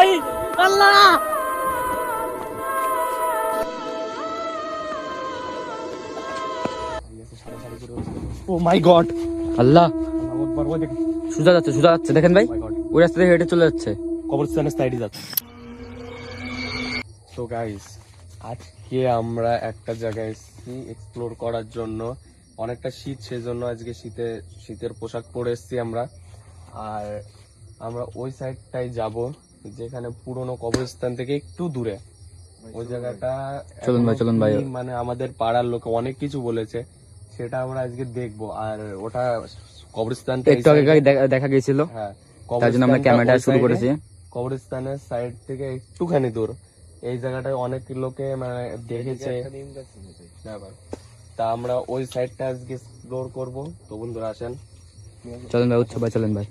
ভাই আল্লাহ ও মাই গড আল্লাহ সোজা যাচ্ছে দেখেন ভাই ওই রাস্তা থেকে হেঁটে চলে যাচ্ছে কবরস্থানের সাইডে যাচ্ছে। তো গাইস আজকে আমরা একটা জায়গায় এসেছি এক্সপ্লোর করার জন্য। অনেকটা শীত, সেজন্য আজকে শীতের পোশাক পরে এসেছি আমরা। আর আমরা ওই সাইডটাই যাব যেখানে পুরনো কবরস্থান থেকে একটু দূরে ওই জায়গাটা। চলুন ভাই মানে আমাদের পাড়ার লোক অনেক কিছু বলেছে, সেটা আমরা আজকে দেখবো। আর ওটা কবরস্থানটা একটু আগে দেখা গিয়েছিল, হ্যাঁ, তার জন্য আমরা ক্যামেরাটা শুরু করেছি। কবরস্থানের সাইড থেকে একটুখানি দূর এই জায়গাটায় অনেক লোকে মানে দেখেছে, তা আমরা ওই সাইডটা আজকে এক্সপ্লোর করবো। তো বন্ধুরা আসেন, চলেন ভাই, উৎসব ভাই চলেন ভাই।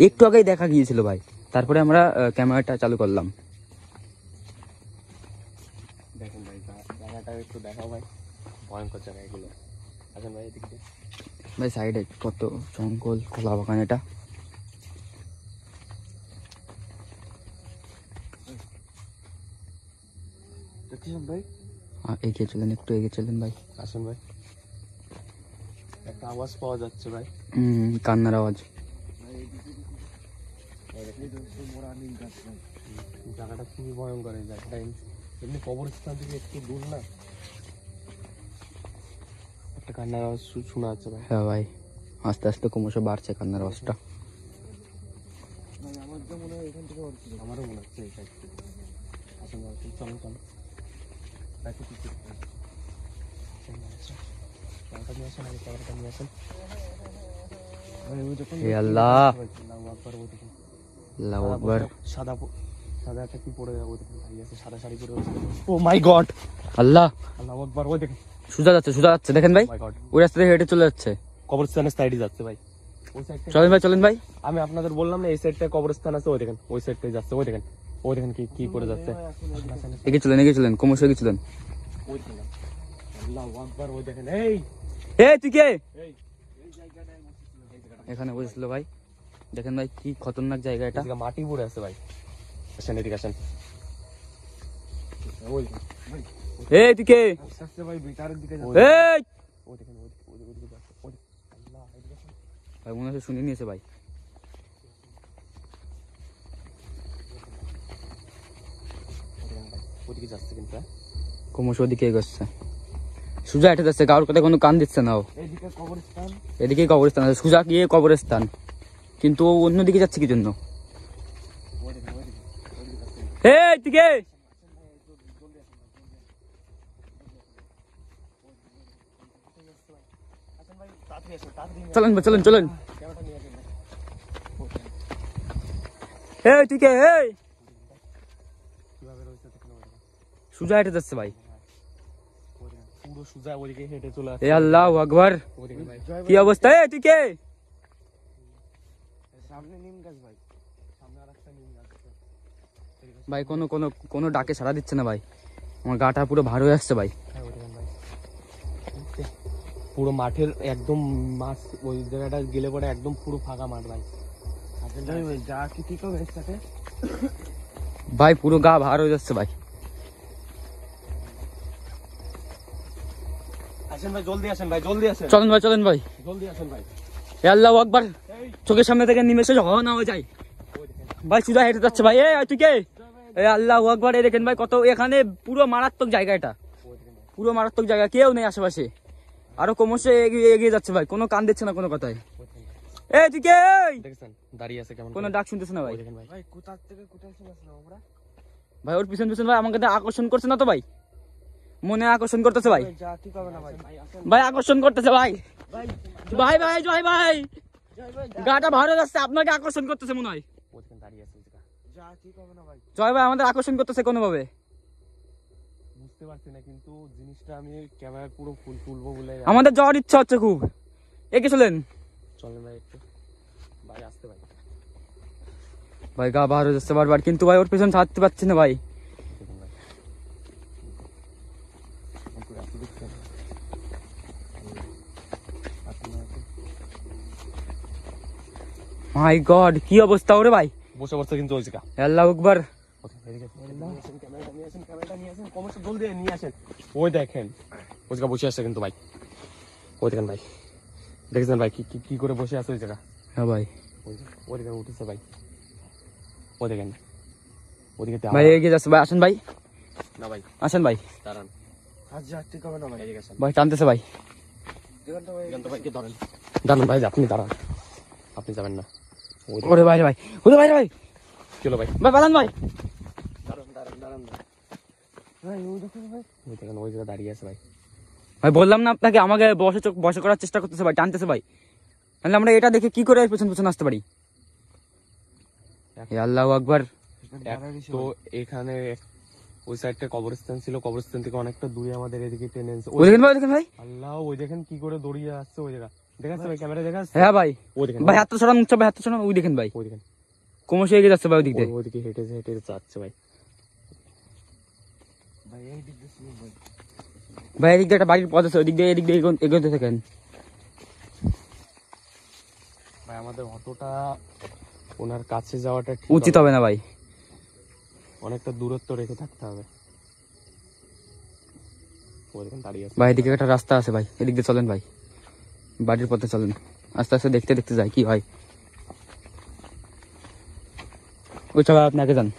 একটু আগেই দেখা গিয়েছিল ভাই, তারপরে আমরা ক্যামেরাটা চালু করলাম। দেখেন ভাই জায়গাটা একটু দেখাও ভাই, ভয়ঙ্কর জায়গা এগুলো। আসেন ভাই এদিক দিয়ে ভাই, সাইডে কত জঙ্গল, খোলা বাগান এটা। ভাই এগিয়ে চলেন, একটু এগিয়ে চলেন ভাই। আসেন ভাই, একটা আওয়াজ পাওয়া যাচ্ছে ভাই, কান্নার আওয়াজ। জায়গাটা খুবই ভয়ঙ্কর। এই জায়গাটা এমনি কবরস্থান থেকে একটু দূর না, একটা কান্নার আওয়াজ শোনা যাচ্ছে ভাই। হ্যাঁ ভাই, আস্তে আস্তে ক্রমশ বাড়ছে কান্নার আওয়াজটা। আমারও মনে হচ্ছে এই সাইড থেকে। আসেন ভাই, চলুন চলুন। আল্লাহ আল্লাহু আকবার। সাদা একটা কি পরে যাবো, ভাই আছে সাদা শাড়ি পরে। ও মাই গড, আল্লাহ আল্লাহু আকবার। ওই দেখেন সোজা যাচ্ছে দেখেন ভাই, ওই রাস্তা থেকে হেঁটে চলে যাচ্ছে কবরস্থানের সাইডে যাচ্ছে ভাই। ওই সাইড চলেন ভাই। আমি আপনাদের বললাম না এই সাইডটা কবরস্থান আছে, ওই দেখেন ওই সাইডটাই যাচ্ছে। ওই দেখেন কি করে যাচ্ছে। এগিয়ে চলেন ক্রমশ এগিয়ে চলেন। ওই দেখেন আল্লাহু আকবার। ওই দেখেন এই তুই কে? এখানে বসেছিল ভাই, দেখেন ভাই কি খতরনাক জায়গা এটা। মাটি পড়ে আছে ভাই। আসেন এদিকে আসেন। তুই কে? ভাই ভিতরের দিকে ভাই মনে হচ্ছে শুনে নিয়েছে ভাই। ওদিকে যাচ্ছে কিন্তু ক্রমশ ওদিকে এগোচ্ছে, সোজা হেঁটে যাচ্ছে, কারোর কথা কোনো কান দিচ্ছে না। এদিকে কবরস্থান আছে, সোজা গিয়ে কবরস্থান, কিন্তু ও অন্যদিকে যাচ্ছে কি জন্য? তুই কে? চলেন তুই কে? সোজা হেঁটে যাচ্ছে ভাই, পুরো সোজা ওদিকে হেঁটে চলে আসছে। আল্লাহু আকবার, কি অবস্থা? তুই কে? সামনে নিম গাছ ভাই, সামনে আরেকটা নিম গাছ ভাই। কোনো ডাকে সাড়া দিচ্ছে না ভাই, আমার গাটা পুরো ভার হয়ে আসছে ভাই। পুরো মাঠের একদম মাছ, ওই জায়গাটা গেলে পরে একদম পুরো ফাঁকা মাঠ ভাই। যা কি ঠিক হবে সাথে ভাই, পুরো গা ভার হয়ে যাচ্ছে ভাই। আসেন ভাই, জলদি আসেন ভাই, জলদি আসেন। চলেন ভাই জলদি আসেন ভাই। আল্লাহু আকবার, চোখের সামনে থেকে নিমেষে না হয়ে যায় ভাই, সোজা হেঁটে যাচ্ছে ভাই। তুই কে? আল্লাহু আকবার। দেখেন ভাই কত এখানে পুরো মারাত্মক জায়গা, এটা পুরো মারাত্মক জায়গা, কেউ নেই আশেপাশে। আরো ক্রমশ এগিয়ে যাচ্ছে ভাই, কোনো কান দিচ্ছে না কোনো কথায়। তুই কে? দেখেছেন দাঁড়িয়ে আছে কেমন, কোনো ডাক শুনতেছে না ভাই। ভাই কোথা থেকে কোথায় চলে আসলাম আমরা ভাই? ওর পিছন ভাই আমাকে আকর্ষণ করছে না তো ভাই? মনে আকর্ষণ করতেছে ভাই, ভাই আকর্ষণ করতেছে ভাই। জয় ভাই, গাটা ভালো যাচ্ছে, আপনাকে আকর্ষণ করতেছে মনে হয়। জয় ভাই আমাদের আকর্ষণ করতেছে কোনো ভাবে, বুঝতে পারছি না, কিন্তু জিনিসটা আমি ক্যামেরা পুরো ফুল তুলবো বলে আমাদের যাওয়ার ইচ্ছা হচ্ছে খুব। এগিয়ে চলেন ভাই একটু ভাই, আসতে ভাই গা ভার হয়ে যাচ্ছে বারবার, কিন্তু ভাই ওর পিছন ছাড়তে পারছি না ভাই। মাই গড, কি অবস্থা ওরে ভাই। বসে পড়ছে কিন্তু ওই জায়গা। আল্লাহু আকবার। ওই দেখেন ওই জায়গা বসে আছে কিন্তু ভাই, ওই দেখেন ভাই, দেখছেন ভাই কি করে বসে আছে ওই জায়গা। হ্যাঁ ভাই, ওই দেখেন উঠেছে ভাই, ওই দেখেন ওদিকে ভাই এগিয়ে যাচ্ছে ভাই, আসেন ভাই, না ভাই আসেন ভাই, দাঁড়ান ভাই টানতেছে ভাই, দাঁড়ান ভাই, আপনি দাঁড়ান, আপনি যাবেন না। ওরে ভাই ভাই, ওরে ভাই ভাই, কি হলো ভাই? ভাই পালান ভাই, ওই দেখেন ওই জায়গা দাঁড়িয়ে আছে ভাই। ভাই বললাম না আপনাকে, আমাকে বসে করার চেষ্টা করতেছে ভাই, টানতেছে ভাই, তাহলে আমরা এটা দেখে কি করে পেছন পেছন আসতে পারি? আল্লাহু আকবার। তো এখানে ওই সাইডটা কবরস্থান ছিল, কবরস্থান থেকে অনেকটা দূরে আমাদের এদিকে টেনে এনেছে। ওই দেখেন ভাই, দেখেন ভাই, আল্লাহ, ওই দেখেন কি করে দৌড়িয়ে আসছে ওই জায়গা, দেখাচ্ছে ভাই, ক্যামেরা দেখাচ্ছে। হ্যাঁ ভাই, ওই দেখেন ভাই হাত তো সরান, ভাই হাত তো সরান, ওই দেখেন ভাই, ওই দেখেন ক্রমশ এগিয়ে যাচ্ছে ভাই ওই দিক দিয়ে, ওইদিকে হেঁটে হেঁটে যাচ্ছে ভাই। ভাই এদিক দিয়ে একটা বাড়ির পথ আছে, ওই দিক দিয়ে এদিক দিয়ে এগোতে থাকেন। ভাই আমাদের অতটা ওনার কাছে যাওয়াটা ঠিক উচিত হবে না ভাই, অনেকটা দূরত্ব রেখে থাকতে হবে। ওই দেখেন দাঁড়িয়ে আছে ভাই এদিকে একটা রাস্তা আছে ভাই, এদিক দিয়ে চলেন ভাই, বাড়ির পথে চলেন, আস্তে আস্তে দেখতে দেখতে যাই কি হয়। ওই চল আপনি আগে যান।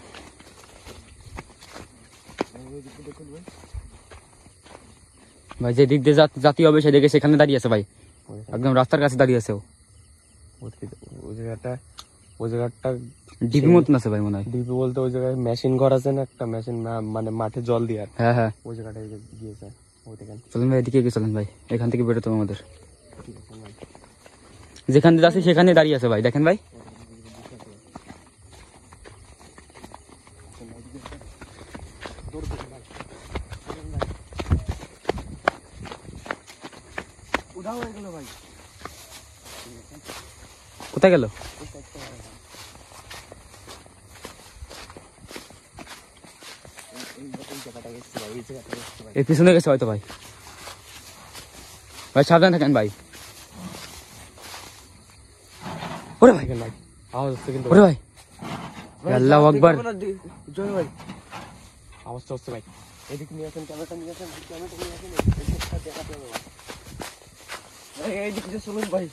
ভাই যে দিক দিয়ে জাতি হবে সেদিকে সেখানে দাঁড়িয়ে আছে ভাই, একদম রাস্তার কাছে দাঁড়িয়ে আছে ও। ওই জায়গাটা ডিপি মতন আছে ভাই মনে হয়। ডিপি বলতে ওই জায়গায় মেশিন ঘর আছে না, একটা মেশিন, মানে মাঠে জল দিয়ে, আর হ্যাঁ হ্যাঁ, ওই জায়গাটায় গিয়েছে। ওই দেখেন চলেন ভাই এদিকে এগিয়ে চলেন ভাই, এখান থেকে বেরোতে হবে আমাদের, যেখান দিয়ে যাচ্ছি সেখানে দাঁড়িয়ে আছে ভাই, দেখেন ভাই। কোথায় গেল? এই পিছনে গেছে হয়তো ভাই, ভাই সাবধান থাকেন ভাই। ওরে ভাই, দেখেন ভাই আওয়াজ হচ্ছে কিন্তু, ওরে ভাই, আল্লাহু আকবার। আওয়াজটা হচ্ছে ভাই, এদিকে নিয়ে আসেন, ক্যামেরাটা নিয়ে আসেন, ক্যামেরাটা নিয়ে আসেন, দেখাতে হবে ভাই, এইদিকে যে চলুন ভাই।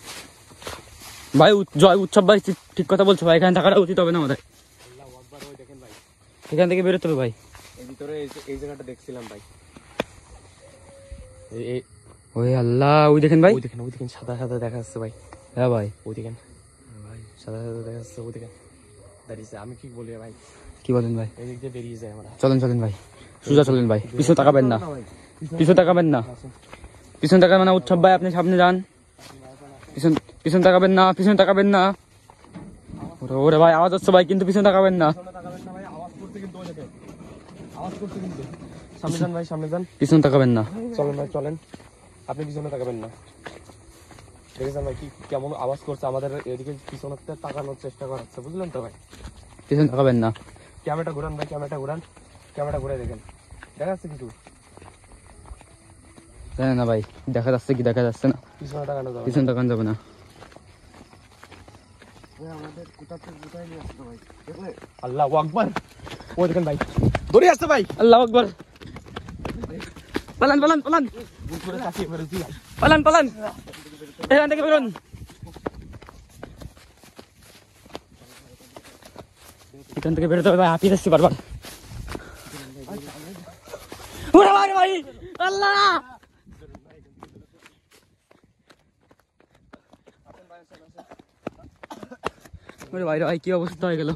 ভাই জয় উৎসব ভাই, ঠিক কথা বলছো ভাই, এখানে থাকাটা উচিত হবে না আমাদের, আল্লাহু আকবার। ওই দেখেন ভাই, এখান থেকে বেরোতে হবে ভাই। এই ভিতরে এই জায়গাটা দেখছিলাম ভাই, ওই আল্লাহ, ওই দেখেন ভাই, ওই দেখেন সাদা সাদা দেখা যাচ্ছে ভাই। হ্যাঁ ভাই, ওই দেখেন ভাই সাদা সাদা দেখা যাচ্ছে, ওই দেখেন দাঁড়িয়েছে। আমি কি বলি ভাই, কি বলেন ভাই? এদিক দিয়ে বেরিয়ে যায় আমরা। চলেন চলেন ভাই, সোজা চলেন ভাই, পিছু তাকাবেন না, পিছু তাকাবেন না, পিছন তাকাবেন না। উৎসব ভাই আপনি সামনে যান, পিছন তাকাবেন না, পিছন তাকাবেন না। ওরে ভাই আওয়াজ হচ্ছে ভাই, কিন্তু পিছন তাকাবেন না, সামনে যান ভাই, সামনে যান, পিছন তাকাবেন না। চলেন ভাই চলেন, আপনি পিছনে তাকাবেন না। দেখেছেন ভাই কি কেমন আওয়াজ করছে, আমাদের এদিকে পিছনে তাকানোর চেষ্টা করাচ্ছে, বুঝলেন তো ভাই? পিছন তাকাবেন না। ক্যামেরাটা ঘুরান ভাই, ক্যামেরাটা ঘুরান, ক্যামেরাটা ঘুরে দেখেন, দেখা যাচ্ছে কিছু? জানেন না ভাই, দেখা যাচ্ছে কি দেখা যাচ্ছে না, পিছনে তাকানো যাবে না। পিছন তাকান যাবে না। আল্লাহু আকবার। ওই দেখেন ভাই দৌড়ে আসছে ভাই, আল্লাহু আকবার। পালান পালান পালান পালান পালান, এখান থেকে বেরোন। এখান থেকে বেরোতে হবে ভাই, হাঁপিয়ে যাচ্ছি বারবার। ওরে ভাই ভাই, আল্লাহ, ওরে ভাই রে ভাই, কি অবস্থা হয়ে গেল।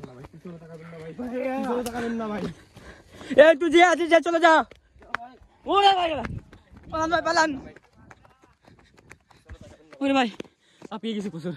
এই তুই যে আছিস যা, চলে যা। ওরে ভাই পালান ভাই পালান। ওরে ভাই হাঁপিয়ে গেছি প্রচুর।